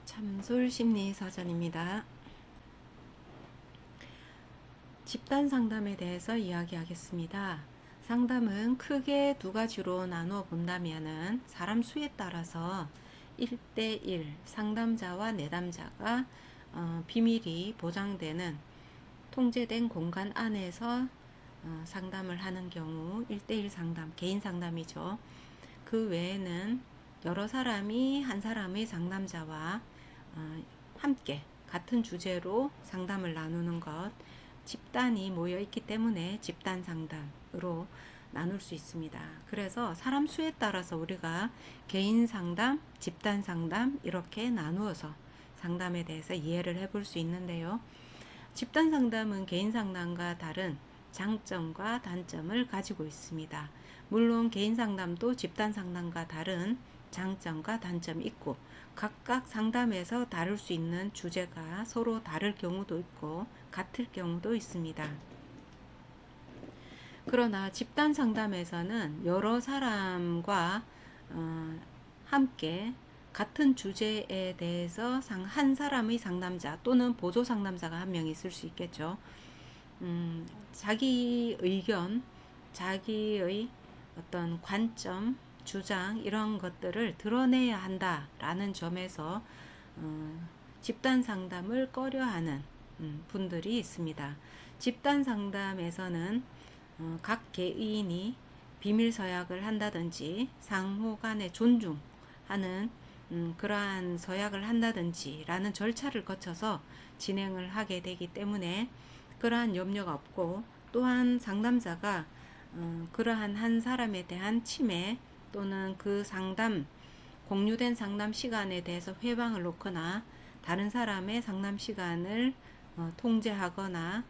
참솔 심리사전입니다. 집단 상담에 대해서 이야기하겠습니다. 상담은 크게 두 가지로 나누어 본다면은 사람 수에 따라서 1대1 상담자와 내담자가 비밀이 보장되는 통제된 공간 안에서 상담을 하는 경우 1대1 상담, 개인 상담이죠. 그 외에는 여러 사람이 한 사람의 상담자와 함께 같은 주제로 상담을 나누는 것, 집단이 모여 있기 때문에 집단 상담으로 나눌 수 있습니다. 그래서 사람 수에 따라서 우리가 개인 상담, 집단 상담 이렇게 나누어서 상담에 대해서 이해를 해볼 수 있는데요. 집단 상담은 개인 상담과 다른 장점과 단점을 가지고 있습니다. 물론 개인 상담도 집단 상담과 다른 장점과 단점이 있고 각각 상담에서 다룰 수 있는 주제가 서로 다를 경우도 있고 같을 경우도 있습니다. 그러나 집단 상담에서는 여러 사람과 함께 같은 주제에 대해서 한 사람의 상담자 또는 보조 상담자가 한 명 있을 수 있겠죠. 자기 의견, 자기의 어떤 관점, 주장 이런 것들을 드러내야 한다라는 점에서 집단 상담을 꺼려하는 분들이 있습니다. 집단 상담에서는 각 개인이 비밀 서약을 한다든지 상호 간에 존중하는 그러한 서약을 한다든지 라는 절차를 거쳐서 진행을 하게 되기 때문에 그러한 염려가 없고, 또한 상담자가 그러한 한 사람에 대한 침해 또는 그 상담 공유된 상담 시간에 대해서 회방을 놓거나 다른 사람의 상담 시간을 통제하거나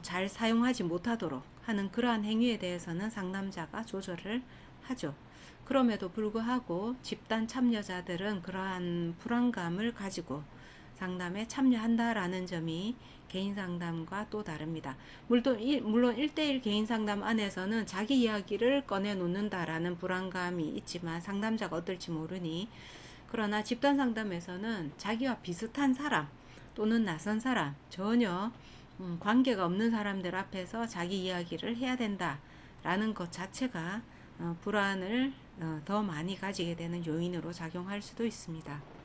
잘 사용하지 못하도록 하는 그러한 행위에 대해서는 상담자가 조절을 하죠. 그럼에도 불구하고 집단 참여자들은 그러한 불안감을 가지고 상담에 참여한다라는 점이 개인 상담과 또 다릅니다. 물론 1대1 개인 상담 안에서는 자기 이야기를 꺼내놓는다라는 불안감이 있지만 상담자가 어떨지 모르니, 그러나 집단 상담에서는 자기와 비슷한 사람 또는 낯선 사람, 전혀 관계가 없는 사람들 앞에서 자기 이야기를 해야 된다라는 것 자체가 불안을 더 많이 가지게 되는 요인으로 작용할 수도 있습니다.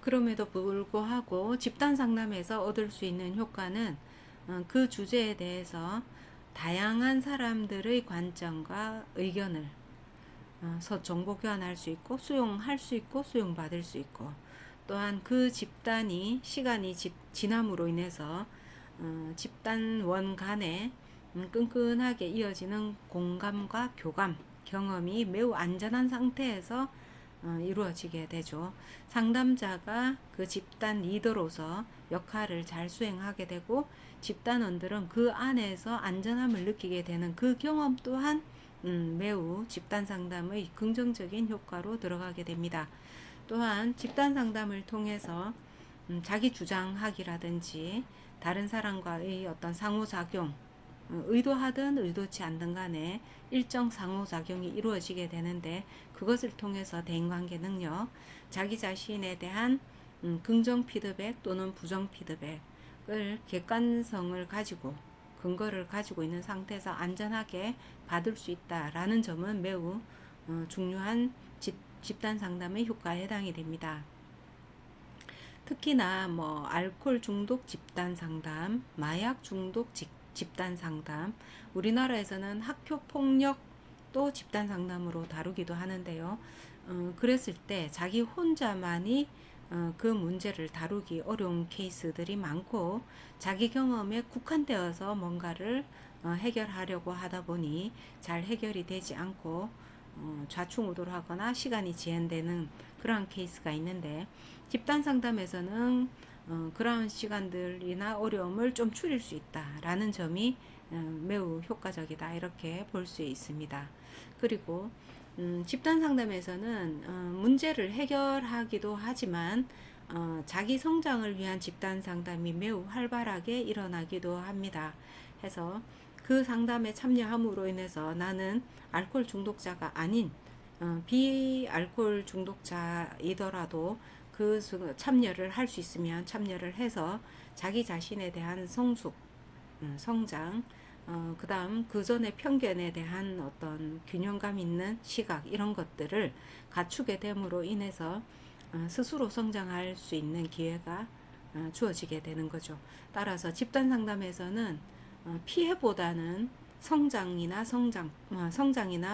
그럼에도 불구하고 집단 상담에서 얻을 수 있는 효과는 그 주제에 대해서 다양한 사람들의 관점과 의견을 정보 교환할 수 있고 수용할 수 있고 수용받을 수 있고, 또한 그 집단이 시간이 지남으로 인해서 집단원 간에 끈끈하게 이어지는 공감과 교감 경험이 매우 안전한 상태에서 이루어지게 되죠. 상담자가 그 집단 리더로서 역할을 잘 수행하게 되고 집단원들은 그 안에서 안전함을 느끼게 되는 그 경험 또한 매우 집단 상담의 긍정적인 효과로 들어가게 됩니다. 또한 집단 상담을 통해서 자기 주장하기라든지 다른 사람과의 어떤 상호작용, 의도하든 의도치 않든 간에 일정 상호작용이 이루어지게 되는데, 그것을 통해서 대인관계 능력, 자기 자신에 대한 긍정 피드백 또는 부정 피드백을 객관성을 가지고 근거를 가지고 있는 상태에서 안전하게 받을 수 있다라는 점은 매우 중요한 집단 상담의 효과에 해당이 됩니다. 특히나 알코올 중독 집단 상담, 마약 중독 집단 상담, 우리나라에서는 학교 폭력도 집단 상담으로 다루기도 하는데요. 그랬을 때 자기 혼자만이 그 문제를 다루기 어려운 케이스들이 많고, 자기 경험에 국한되어서 뭔가를 해결하려고 하다 보니 잘 해결이 되지 않고 좌충우돌 하거나 시간이 지연되는 그러한 케이스가 있는데, 집단 상담에서는 그러한 시간들이나 어려움을 좀 줄일 수 있다라는 점이 매우 효과적이다 이렇게 볼 수 있습니다. 그리고 집단 상담에서는 문제를 해결하기도 하지만 자기 성장을 위한 집단 상담이 매우 활발하게 일어나기도 합니다. 해서 그 상담에 참여함으로 인해서 나는 알코올 중독자가 아닌 비알코올 중독자이더라도 참여를 할 수 있으면 참여를 해서 자기 자신에 대한 성숙, 성장, 그 다음 그 전에 편견에 대한 어떤 균형감 있는 시각 이런 것들을 갖추게 됨으로 인해서 스스로 성장할 수 있는 기회가 주어지게 되는 거죠. 따라서 집단 상담에서는 피해보다는 성장이나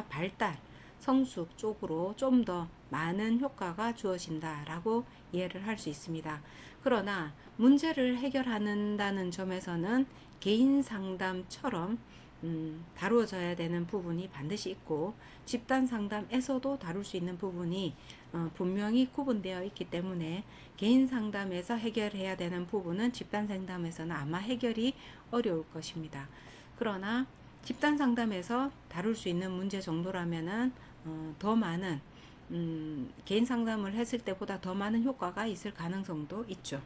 발달, 성숙 쪽으로 좀 더 많은 효과가 주어진다라고 이해를 할 수 있습니다. 그러나 문제를 해결한다는 점에서는 개인 상담처럼 다루어져야 되는 부분이 반드시 있고 집단 상담에서도 다룰 수 있는 부분이 분명히 구분되어 있기 때문에 개인 상담에서 해결해야 되는 부분은 집단 상담에서는 아마 해결이 어려울 것입니다. 그러나 집단 상담에서 다룰 수 있는 문제 정도라면은 더 많은 개인 상담을 했을 때보다 더 많은 효과가 있을 가능성도 있죠.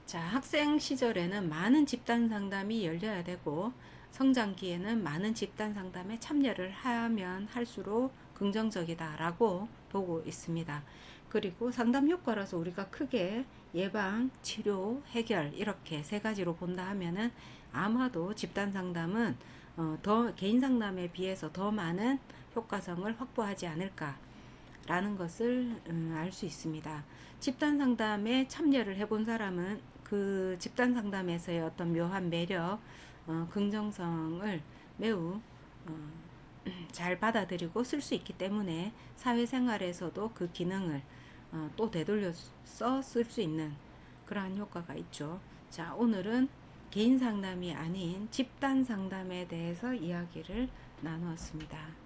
자, 학생 시절에는 많은 집단 상담이 열려야 되고 성장기에는 많은 집단 상담에 참여를 하면 할수록 긍정적이다라고 보고 있습니다. 그리고 상담 효과라서 우리가 크게 예방, 치료, 해결 이렇게 세 가지로 본다 하면은 아마도 집단 상담은 더 개인 상담에 비해서 더 많은 효과성을 확보하지 않을까라는 것을 알 수 있습니다. 집단 상담에 참여를 해본 사람은 그 집단 상담에서의 어떤 묘한 매력, 긍정성을 매우 잘 받아들이고 쓸 수 있기 때문에 사회생활에서도 그 기능을 또 되돌려서 쓸 수 있는 그러한 효과가 있죠. 자, 오늘은 개인 상담이 아닌 집단 상담에 대해서 이야기를 나누었습니다.